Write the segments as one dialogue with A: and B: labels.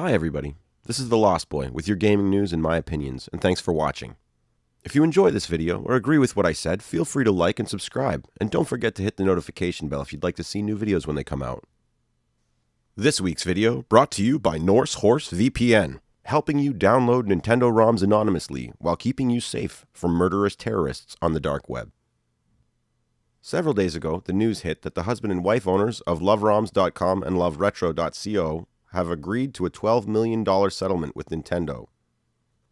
A: Hi everybody, this is The Lost Boy with your gaming news and my opinions, and thanks for watching. If you enjoy this video or agree with what I said, feel free to like and subscribe, and don't forget to hit the notification bell if you'd like to see new videos when they come out. This week's video brought to you by Norse Horse VPN, helping you download Nintendo ROMs anonymously while keeping you safe from murderous terrorists on the dark web. Several days ago, the news hit that the husband and wife owners of LoveRoms.com and LoveRetro.co have agreed to a $12 million settlement with Nintendo.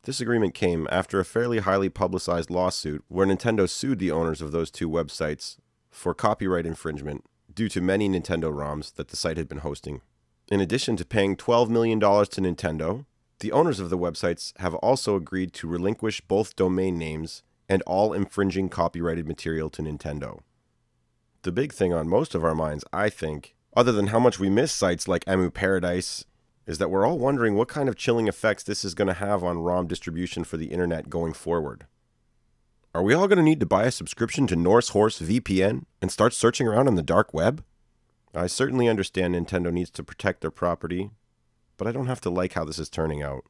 A: This agreement came after a fairly highly publicized lawsuit where Nintendo sued the owners of those two websites for copyright infringement due to many Nintendo ROMs that the site had been hosting. In addition to paying $12 million to Nintendo, the owners of the websites have also agreed to relinquish both domain names and all infringing copyrighted material to Nintendo. The big thing on most of our minds, I think, other than how much we miss sites like Emu Paradise, is that we're all wondering what kind of chilling effects this is going to have on ROM distribution for the internet going forward. Are we all going to need to buy a subscription to Norse Horse VPN and start searching around on the dark web? I certainly understand Nintendo needs to protect their property, but I don't have to like how this is turning out.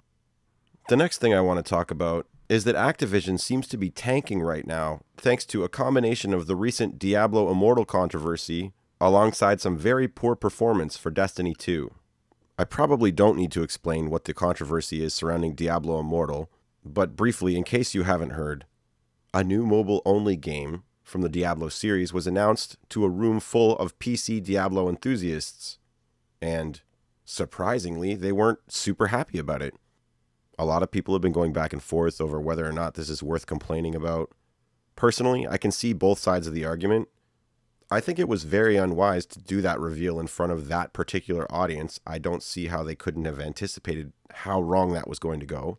A: The next thing I want to talk about is that Activision seems to be tanking right now thanks to a combination of the recent Diablo Immortal controversy alongside some very poor performance for Destiny 2. I probably don't need to explain what the controversy is surrounding Diablo Immortal, but briefly, in case you haven't heard, a new mobile-only game from the Diablo series was announced to a room full of PC Diablo enthusiasts, and surprisingly, they weren't super happy about it. A lot of people have been going back and forth over whether or not this is worth complaining about. Personally, I can see both sides of the argument. I think it was very unwise to do that reveal in front of that particular audience. I don't see how they couldn't have anticipated how wrong that was going to go.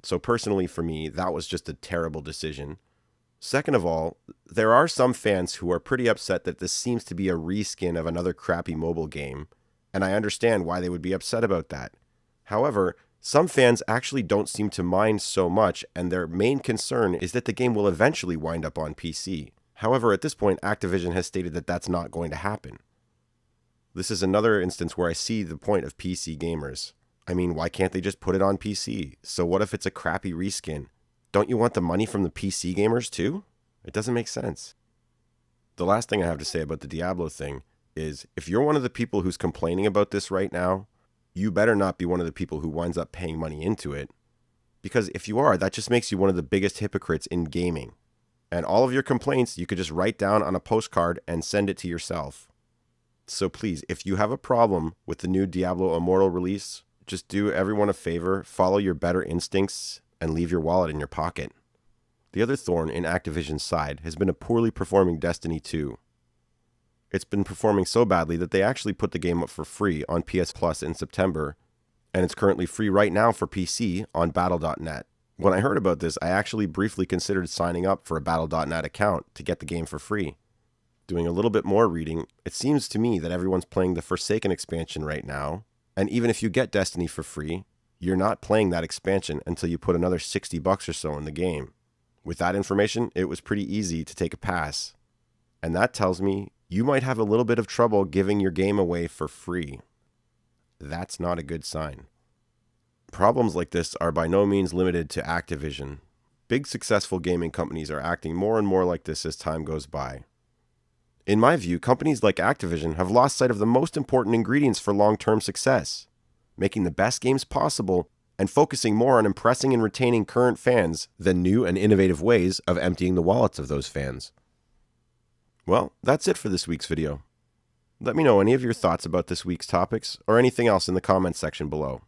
A: So personally for me, that was just a terrible decision. Second of all, there are some fans who are pretty upset that this seems to be a reskin of another crappy mobile game, and I understand why they would be upset about that. However, some fans actually don't seem to mind so much, and their main concern is that the game will eventually wind up on PC. However, at this point, Activision has stated that that's not going to happen. This is another instance where I see the point of PC gamers. I mean, why can't they just put it on PC? So what if it's a crappy reskin? Don't you want the money from the PC gamers too? It doesn't make sense. The last thing I have to say about the Diablo thing is, if you're one of the people who's complaining about this right now, you better not be one of the people who winds up paying money into it. Because if you are, that just makes you one of the biggest hypocrites in gaming. And all of your complaints, you could just write down on a postcard and send it to yourself. So please, if you have a problem with the new Diablo Immortal release, just do everyone a favor, follow your better instincts, and leave your wallet in your pocket. The other thorn in Activision's side has been a poorly performing Destiny 2. It's been performing so badly that they actually put the game up for free on PS Plus in September, and it's currently free right now for PC on Battle.net. When I heard about this, I actually briefly considered signing up for a Battle.net account to get the game for free. Doing a little bit more reading, it seems to me that everyone's playing the Forsaken expansion right now, and even if you get Destiny for free, you're not playing that expansion until you put another $60 or so in the game. With that information, it was pretty easy to take a pass. And that tells me you might have a little bit of trouble giving your game away for free. That's not a good sign. Problems like this are by no means limited to Activision. Big successful gaming companies are acting more and more like this as time goes by. In my view, companies like Activision have lost sight of the most important ingredients for long-term success, making the best games possible and focusing more on impressing and retaining current fans than new and innovative ways of emptying the wallets of those fans. Well, that's it for this week's video. Let me know any of your thoughts about this week's topics or anything else in the comments section below.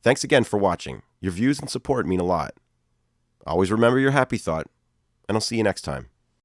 A: Thanks again for watching. Your views and support mean a lot. Always remember your happy thought, and I'll see you next time.